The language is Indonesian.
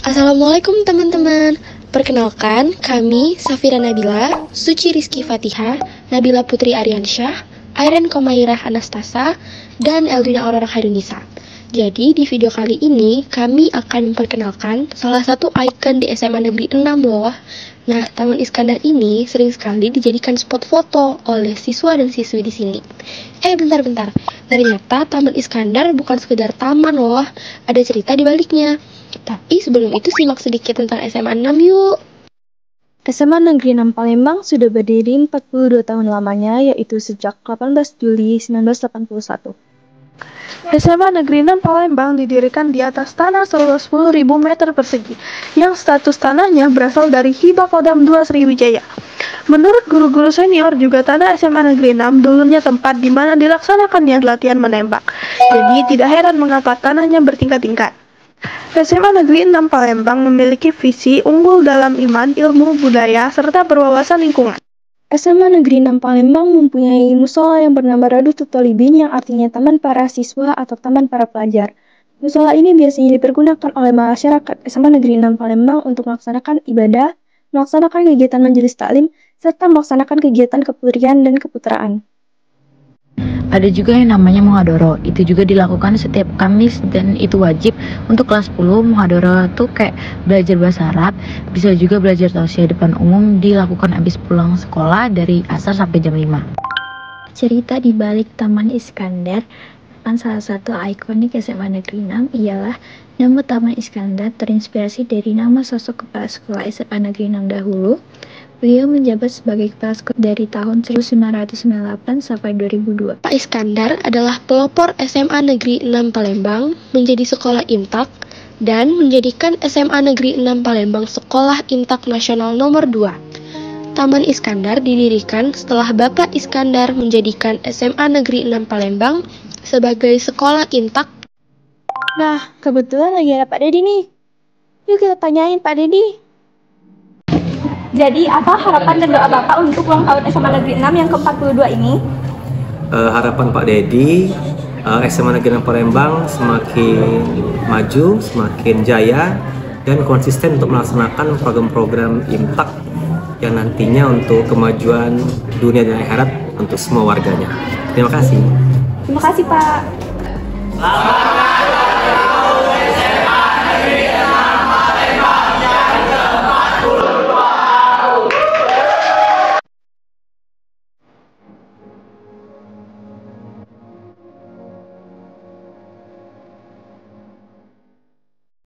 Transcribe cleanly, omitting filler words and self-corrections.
Assalamualaikum teman-teman. Perkenalkan, kami Safira Nabila, Suci Rizky Fatihah, Nabila Putri Aryansyah, Airen Komairah Anastasa, dan Eldrina Aurora Khairunisa. Jadi di video kali ini kami akan memperkenalkan salah satu ikon di SMA Negeri 6 loh. Nah, Taman Iskandar ini sering sekali dijadikan spot foto oleh siswa dan siswi di sini. Bentar. Ternyata Taman Iskandar bukan sekedar taman loh, ada cerita di baliknya. Tapi sebelum itu simak sedikit tentang SMA 6 yuk. SMA Negeri 6 Palembang sudah berdiri 42 tahun lamanya, yaitu sejak 18 Juli 1981. SMA Negeri 6 Palembang didirikan di atas tanah seluas 10.000 meter persegi, yang status tanahnya berasal dari hibah Kodam 2 Sriwijaya. Menurut guru-guru senior, juga tanah SMA Negeri 6 dulunya tempat di mana dilaksanakannya latihan menembak. Jadi tidak heran mengapa tanahnya bertingkat-tingkat. SMA Negeri 6 Palembang memiliki visi unggul dalam iman, ilmu, budaya, serta berwawasan lingkungan. SMA Negeri 6 Palembang mempunyai musola yang bernama Radu Tutolibin, yang artinya taman para siswa atau taman para pelajar. Musola ini biasanya dipergunakan oleh masyarakat SMA Negeri 6 Palembang untuk melaksanakan ibadah, melaksanakan kegiatan majelis taklim, serta melaksanakan kegiatan kepurian dan keputraan. Ada juga yang namanya muhadoro, itu juga dilakukan setiap Kamis dan itu wajib untuk kelas 10. Muhadoro tuh kayak belajar bahasa Arab, bisa juga belajar tausiah depan umum, dilakukan habis pulang sekolah dari asar sampai jam 5. Cerita di balik Taman Iskandar, salah satu ikonik SMA Negeri 6 ialah nama Taman Iskandar terinspirasi dari nama sosok kepala sekolah SMA Negeri 6 dahulu. Beliau menjabat sebagai kepala sekolah dari tahun 1998 sampai 2002. Pak Iskandar adalah pelopor SMA Negeri 6 Palembang menjadi sekolah intak dan menjadikan SMA Negeri 6 Palembang sekolah intak nasional nomor 2. Taman Iskandar didirikan setelah Bapak Iskandar menjadikan SMA Negeri 6 Palembang sebagai sekolah intak. Nah, kebetulan lagi ada Pak Dedi nih. Yuk kita tanyain Pak Dedi. Jadi, apa harapan dan doa Bapak untuk ulang tahun SMA Negeri 6 yang ke-42 ini? Harapan Pak Dedi, SMA Negeri 6 Palembang semakin maju, semakin jaya, dan konsisten untuk melaksanakan program-program imtak yang nantinya untuk kemajuan dunia dan akhirat untuk semua warganya. Terima kasih. Terima kasih, Pak.